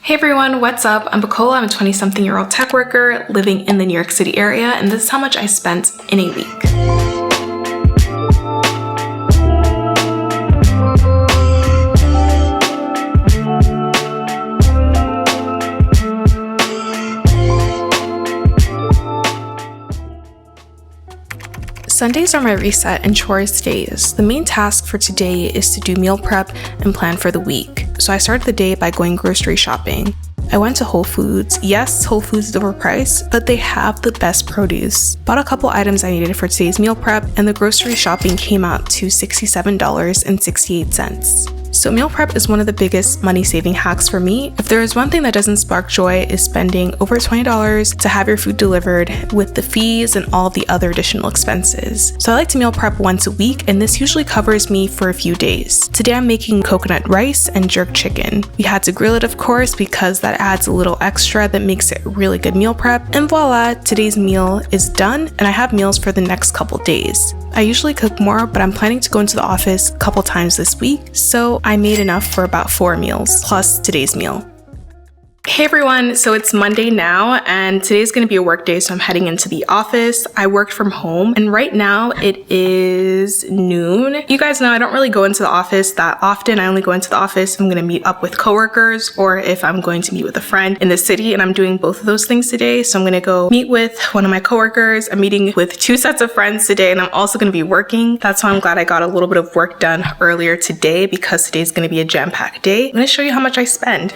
Hey everyone, what's up? I'm Bacola. I'm a 20-something-year-old tech worker living in the New York City area, and this is how much I spent in a week. Sundays are my reset and chores days. The main task for today is to do meal prep and plan for the week. So I started the day by going grocery shopping. I went to Whole Foods. Yes, Whole Foods is overpriced, but they have the best produce. Bought a couple items I needed for today's meal prep, and the grocery shopping came out to $67.68. So meal prep is one of the biggest money-saving hacks for me. If there is one thing that doesn't spark joy, is spending over $20 to have your food delivered with the fees and all the other additional expenses. So I like to meal prep once a week, and this usually covers me for a few days. Today I'm making coconut rice and jerk chicken. We had to grill it, of course, because that adds a little extra that makes it really good meal prep. And voila, today's meal is done, and I have meals for the next couple days. I usually cook more, but I'm planning to go into the office a couple times this week, so I made enough for about 4 meals, plus today's meal. Hey everyone, so it's Monday now, and today's gonna be a work day, so I'm heading into the office. I worked from home, and right now it is noon. You guys know I don't really go into the office that often. I only go into the office if I'm gonna meet up with coworkers or if I'm going to meet with a friend in the city, and I'm doing both of those things today. So I'm gonna go meet with one of my coworkers. I'm meeting with 2 sets of friends today, and I'm also gonna be working. That's why I'm glad I got a little bit of work done earlier today, because today's gonna be a jam-packed day. I'm gonna show you how much I spend.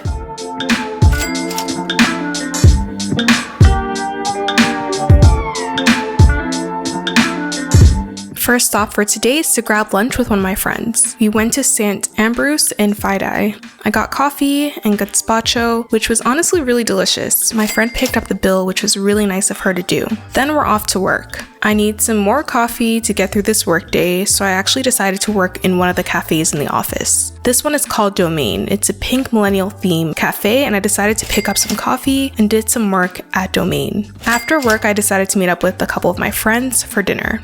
First stop for today is to grab lunch with one of my friends. We went to St. Ambrose and Fidei. I got coffee and gazpacho, which was honestly really delicious. My friend picked up the bill, which was really nice of her to do. Then we're off to work. I need some more coffee to get through this work day, so I actually decided to work in one of the cafes in the office. This one is called Domain. It's a pink millennial theme cafe, and I decided to pick up some coffee and did some work at Domain. After work, I decided to meet up with a couple of my friends for dinner.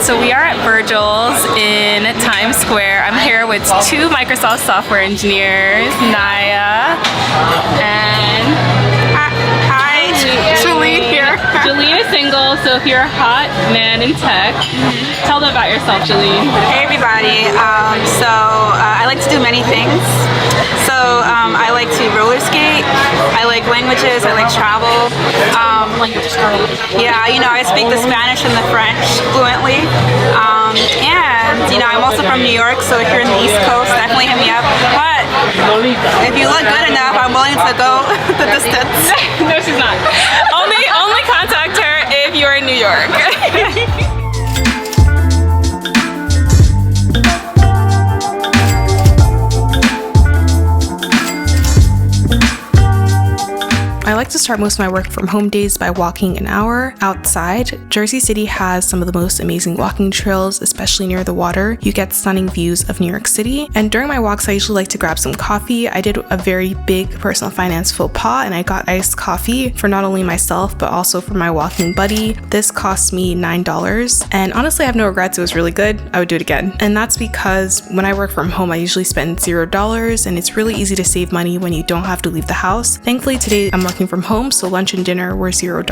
So we are at Virgil's in Times Square. I'm here with 2 Microsoft software engineers, Naya and hi, Jalene here. Jalene is single, so if you're a hot man in tech, tell them about yourself, Jalene. Hey everybody, I like to do many things. I like to roller skate, I like languages, I like travel. I speak the Spanish and the French fluently. I'm also from New York, so if you're in the East Coast, definitely hit me up. But if you look good enough, I'm willing to go the distance. No, she's not. Only contact her if you're in New York. I like to start most of my work from home days by walking an hour outside. Jersey City has some of the most amazing walking trails, especially near the water. You get stunning views of New York City. And during my walks, I usually like to grab some coffee. I did a very big personal finance faux pas, and I got iced coffee for not only myself, but also for my walking buddy. This cost me $9. And honestly, I have no regrets. It was really good. I would do it again. And that's because when I work from home, I usually spend $0, and it's really easy to save money when you don't have to leave the house. Thankfully, today I'm working from home, so lunch and dinner were $0.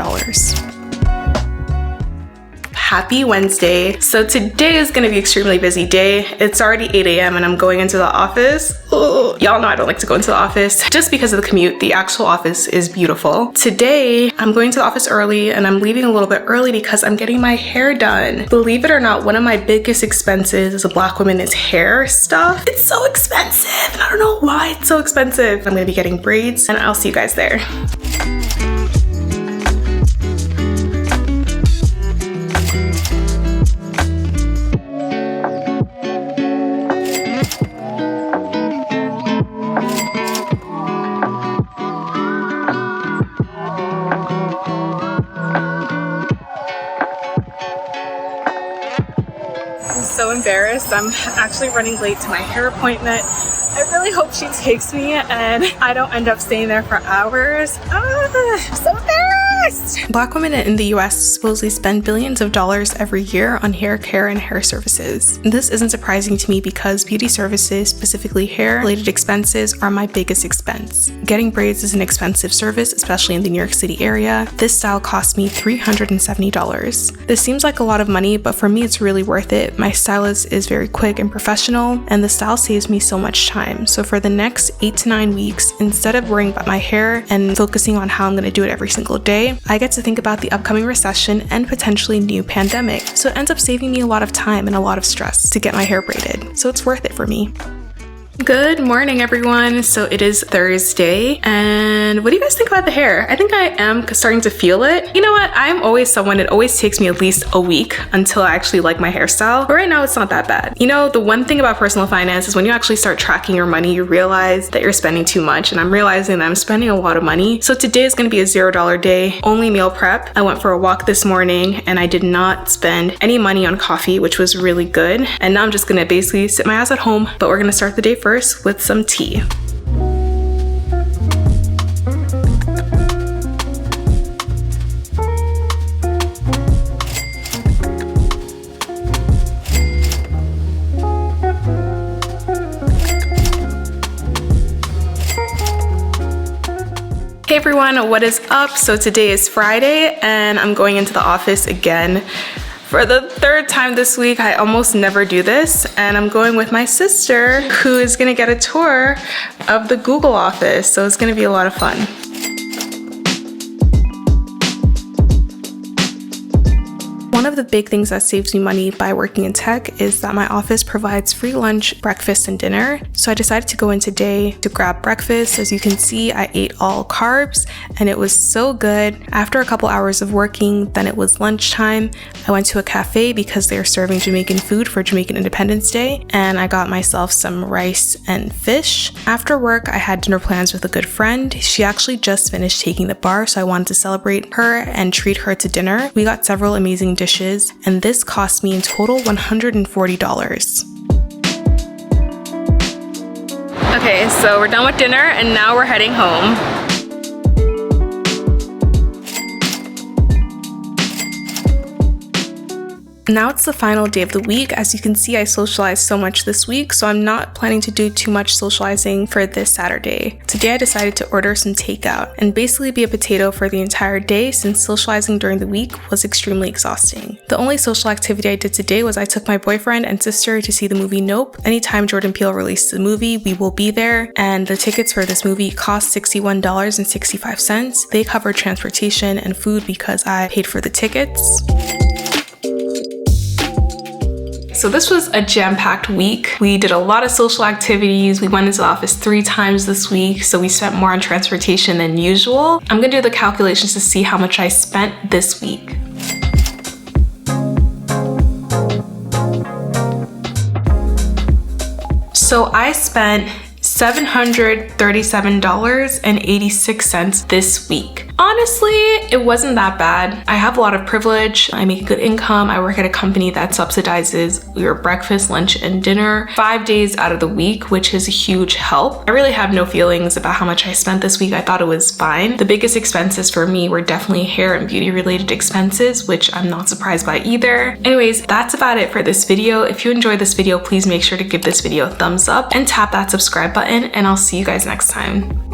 Happy Wednesday. So today is gonna be an extremely busy day. It's already 8 a.m. and I'm going into the office. Ugh. Y'all know I don't like to go into the office just because of the commute. The actual office is beautiful. Today, I'm going to the office early, and I'm leaving a little bit early because I'm getting my hair done. Believe it or not, one of my biggest expenses as a Black woman is hair stuff. It's so expensive, and I don't know why it's so expensive. I'm gonna be getting braids, and I'll see you guys there. So embarrassed. I'm actually running late to my hair appointment. I really hope she takes me and I don't end up staying there for hours. I'm so embarrassed. Black women in the US supposedly spend billions of dollars every year on hair care and hair services. This isn't surprising to me because beauty services, specifically hair-related expenses, are my biggest expense. Getting braids is an expensive service, especially in the New York City area. This style cost me $370. This seems like a lot of money, but for me it's really worth it. My stylist is very quick and professional, and the style saves me so much time. So for the next 8 to 9 weeks, instead of worrying about my hair and focusing on how I'm going to do it every single day, I get to think about the upcoming recession and potentially new pandemic. So it ends up saving me a lot of time and a lot of stress to get my hair braided. So it's worth it for me. Good morning, everyone. So it is Thursday, and what do you guys think about the hair? I think I am starting to feel it. You know what? I'm always someone, it always takes me at least a week until I actually like my hairstyle, but right now it's not that bad. You know, the one thing about personal finance is when you actually start tracking your money, you realize that you're spending too much, and I'm realizing that I'm spending a lot of money. So today is going to be a $0 day, only meal prep. I went for a walk this morning, and I did not spend any money on coffee, which was really good. And now I'm just going to basically sit my ass at home, but we're going to start the day first with some tea. Hey everyone, what is up? So today is Friday and I'm going into the office again. For the third time this week. I almost never do this, and I'm going with my sister who is gonna get a tour of the Google office, so it's gonna be a lot of fun. One of the big things that saves me money by working in tech is that my office provides free lunch, breakfast, and dinner. So I decided to go in today to grab breakfast. As you can see, I ate all carbs and it was so good. After a couple hours of working, then it was lunchtime. I went to a cafe because they're serving Jamaican food for Jamaican Independence Day, and I got myself some rice and fish. After work, I had dinner plans with a good friend. She actually just finished taking the bar, so I wanted to celebrate her and treat her to dinner. We got several amazing dishes, and this cost me in total $140. Okay, so we're done with dinner and now we're heading home. Now it's the final day of the week. As you can see, I socialized so much this week, so I'm not planning to do too much socializing for this Saturday. Today I decided to order some takeout and basically be a potato for the entire day since socializing during the week was extremely exhausting. The only social activity I did today was I took my boyfriend and sister to see the movie Nope. Anytime Jordan Peele releases the movie, we will be there, and the tickets for this movie cost $61.65. They cover transportation and food because I paid for the tickets. So this was a jam-packed week. We did a lot of social activities. We went into the office 3 times this week, so we spent more on transportation than usual. I'm gonna do the calculations to see how much I spent this week. So I spent $737.86 this week. Honestly, it wasn't that bad. I have a lot of privilege. I make a good income. I work at a company that subsidizes your breakfast, lunch, and dinner 5 days out of the week, which is a huge help. I really have no feelings about how much I spent this week. I thought it was fine. The biggest expenses for me were definitely hair and beauty related expenses, which I'm not surprised by either. Anyways, that's about it for this video. If you enjoyed this video, please make sure to give this video a thumbs up and tap that subscribe button, and I'll see you guys next time.